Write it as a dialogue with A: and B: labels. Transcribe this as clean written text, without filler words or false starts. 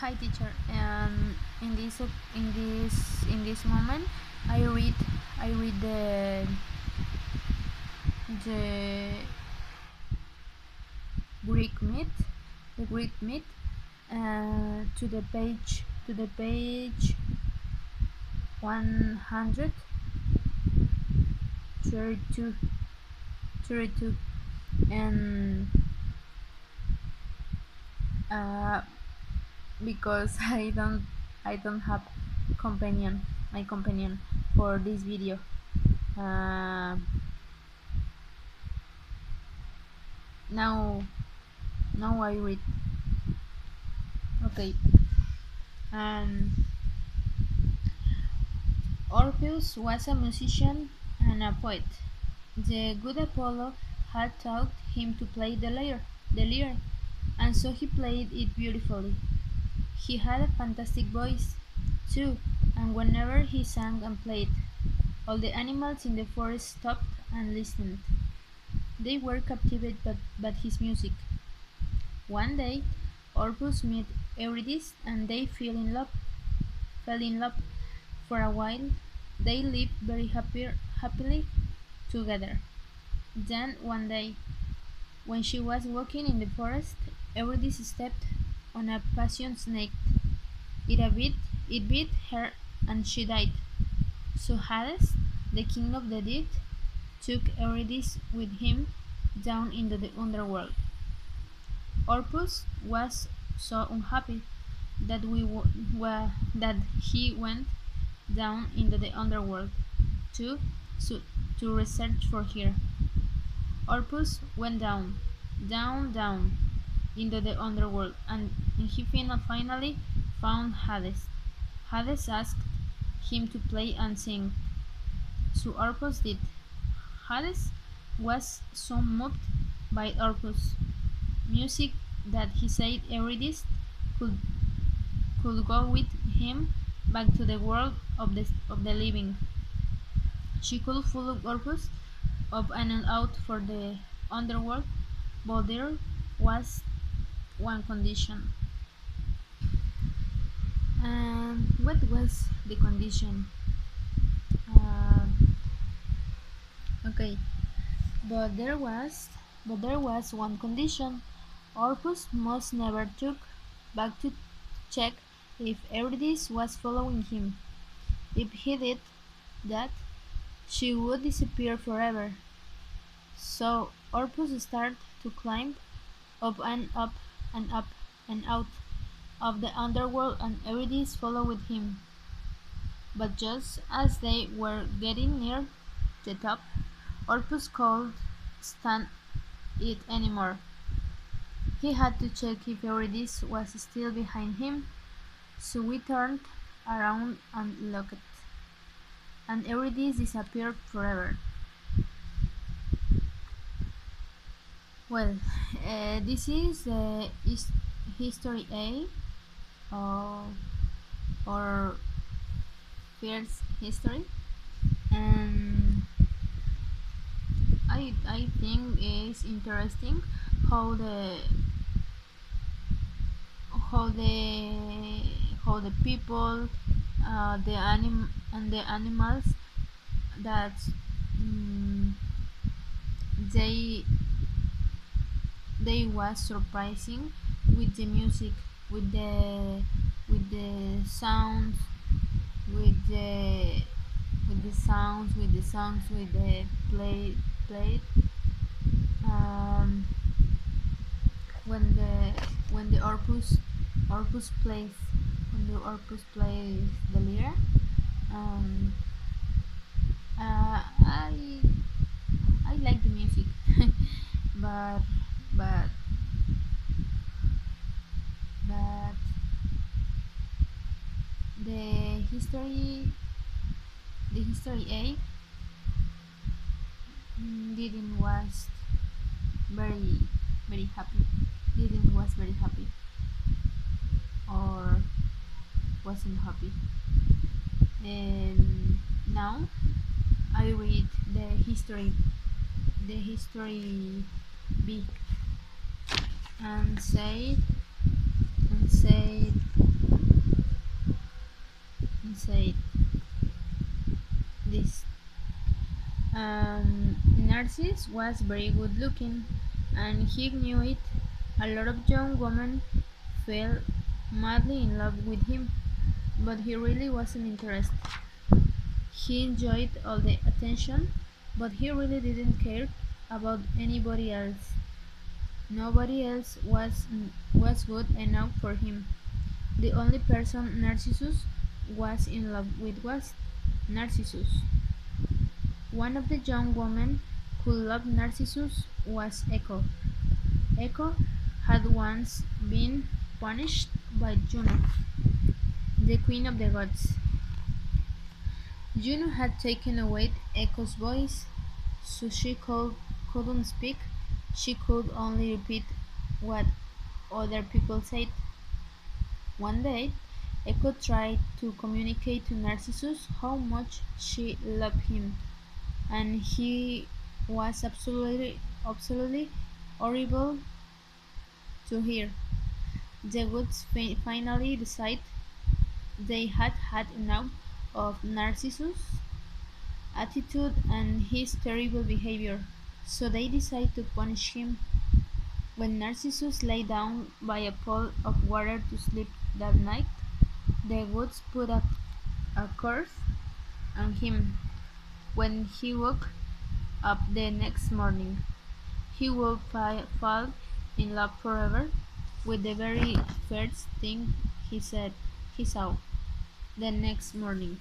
A: Hi teacher. In this moment, I read the Greek myth, to the page 132, and uh, because I don't have companion my companion for this video. Uh, now now I read. Okay. And Orpheus was a musician and a poet. The good Apollo had taught him to play the lyre, and so he played it beautifully. He had a fantastic voice, too, and whenever he sang and played, all the animals in the forest stopped and listened. They were captivated by his music. One day, Orpheus met Eurydice, and they fell in love. For a while, they lived very happily together. Then one day, when she was walking in the forest, Eurydice stepped on a passion snake. It bit her, and she died. So Hades, the king of the dead, took Eurydice with him down into the underworld. Orpheus was so unhappy that he went down into the underworld to so, to research for her. Orpheus went down into the underworld, and he finally found Hades. Hades asked him to play and sing, so Orpheus did. Hades was so moved by Orpheus' music that he said Eurydice could, could go with him back to the world of the living. She could follow Orpheus up and out for the underworld, but there was one condition. And what was the condition? Uh, okay, but there was one condition. Orpheus must never took back to check if Eurydice was following him. If he did that, she would disappear forever. So Orpheus started to climb up and up and up and out of the underworld, and Eurydice followed him. But just as they were getting near the top, Orpheus couldn't stand it anymore. He had to check if Eurydice was still behind him, so we turned around and looked, and Eurydice disappeared forever. Well, this is history A, uh, or first history, and I think it's interesting how how the how the people, the animals that, mm, they they was surprising with the music, with the sounds, with the songs, with the played, um, when the Orpheus plays the lyre. um, I like the music, but but but the history A, didn't was very very happy didn't was very happy, or wasn't happy. And now I read the history B, and say Narcissus was very good looking, and he knew it. A lot of young women fell madly in love with him, but he really wasn't interested. He enjoyed all the attention, but he really didn't care about anybody else. Nobody else was good enough for him. The only person Narcissus was in love with was Narcissus. One of the young women who loved Narcissus was Echo. Echo had once been punished by Juno, the queen of the gods. Juno had taken away Echo's voice, so couldn't speak. She could only repeat what other people said. One day, Echo tried to communicate to Narcissus how much she loved him, and he was absolutely horrible to hear. The gods finally decided they had had enough of Narcissus' attitude and his terrible behavior, so they decided to punish him. When Narcissus lay down by a pool of water to sleep that night, the gods put a curse on him. When he woke up the next morning, he would fall in love forever with the very first thing he saw the next morning.